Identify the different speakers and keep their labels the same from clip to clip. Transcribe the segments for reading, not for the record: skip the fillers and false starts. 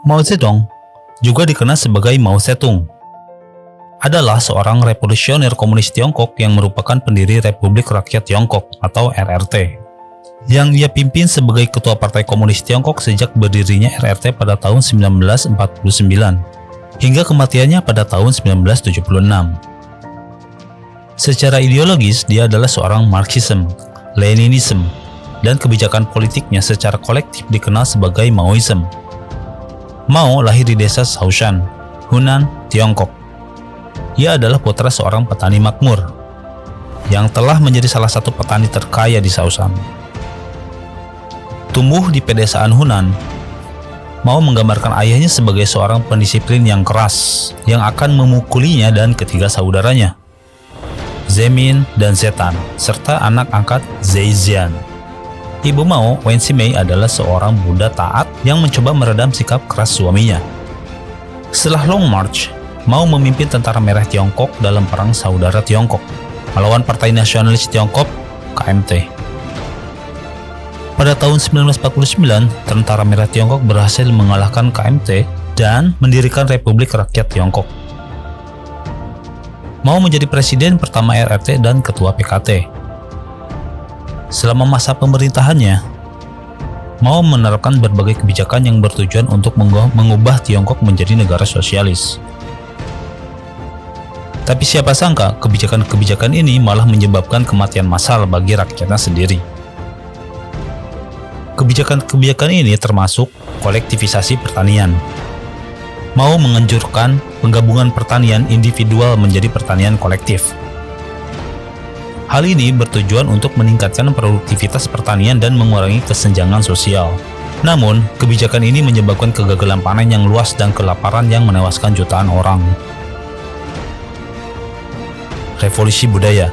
Speaker 1: Mao Zedong, juga dikenal sebagai Mao Zedong, adalah seorang revolusioner komunis Tiongkok yang merupakan pendiri Republik Rakyat Tiongkok atau RRT, yang ia pimpin sebagai Ketua Partai Komunis Tiongkok sejak berdirinya RRT pada tahun 1949 hingga kematiannya pada tahun 1976. Secara ideologis, dia adalah seorang Marxism, Leninism, dan kebijakan politiknya secara kolektif dikenal sebagai Maoism. Mao lahir di desa Shaoshan, Hunan, Tiongkok. Ia adalah putra seorang petani makmur yang telah menjadi salah satu petani terkaya di Shaoshan. Tumbuh di pedesaan Hunan, Mao menggambarkan ayahnya sebagai seorang pendisiplin yang keras yang akan memukulinya dan ketiga saudaranya, Zemin dan Zetan, serta anak angkat Zhejian. Ibu Mao, Wen Ximei, adalah seorang Buddha taat yang mencoba meredam sikap keras suaminya. Setelah Long March, Mao memimpin Tentara Merah Tiongkok dalam Perang Saudara Tiongkok melawan Partai Nasionalis Tiongkok (KMT). Pada tahun 1949, Tentara Merah Tiongkok berhasil mengalahkan KMT dan mendirikan Republik Rakyat Tiongkok. Mao menjadi presiden pertama RRT dan ketua PKT. Selama masa pemerintahannya, Mao menerapkan berbagai kebijakan yang bertujuan untuk mengubah Tiongkok menjadi negara sosialis. Tapi siapa sangka kebijakan-kebijakan ini malah menyebabkan kematian massal bagi rakyatnya sendiri. Kebijakan-kebijakan ini termasuk kolektivisasi pertanian. Mao menganjurkan penggabungan pertanian individual menjadi pertanian kolektif. Hal ini bertujuan untuk meningkatkan produktivitas pertanian dan mengurangi kesenjangan sosial. Namun, kebijakan ini menyebabkan kegagalan panen yang luas dan kelaparan yang menewaskan jutaan orang. Revolusi Budaya.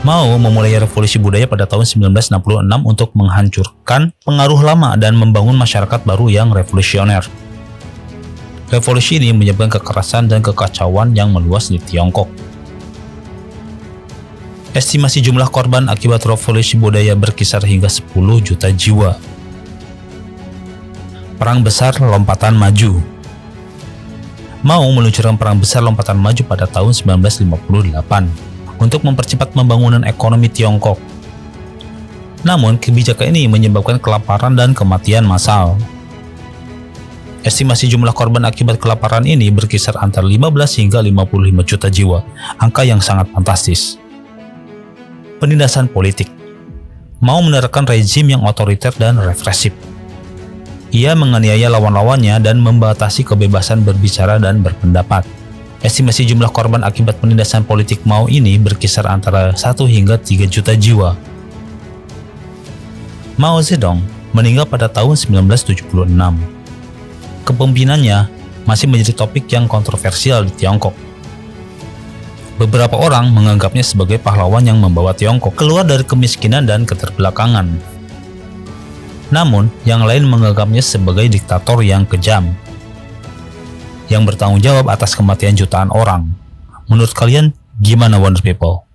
Speaker 1: Mao memulai revolusi budaya pada tahun 1966 untuk menghancurkan pengaruh lama dan membangun masyarakat baru yang revolusioner. Revolusi ini menyebabkan kekerasan dan kekacauan yang meluas di Tiongkok. Estimasi jumlah korban akibat revolusi budaya berkisar hingga 10 juta jiwa. Perang Besar Lompatan Maju. Mao meluncurkan Perang Besar Lompatan Maju pada tahun 1958 untuk mempercepat pembangunan ekonomi Tiongkok. Namun, kebijakan ini menyebabkan kelaparan dan kematian massal. Estimasi jumlah korban akibat kelaparan ini berkisar antara 15 hingga 55 juta jiwa, angka yang sangat fantastis. Penindasan politik. Mao menerapkan rezim yang otoriter dan represif. Ia menganiaya lawan-lawannya dan membatasi kebebasan berbicara dan berpendapat. Estimasi jumlah korban akibat penindasan politik Mao ini berkisar antara 1 hingga 3 juta jiwa. Mao Zedong meninggal pada tahun 1976. Kepemimpinannya masih menjadi topik yang kontroversial di Tiongkok. Beberapa orang menganggapnya sebagai pahlawan yang membawa Tiongkok keluar dari kemiskinan dan keterbelakangan. Namun, yang lain menganggapnya sebagai diktator yang kejam, yang bertanggung jawab atas kematian jutaan orang. Menurut kalian, gimana Wonder People?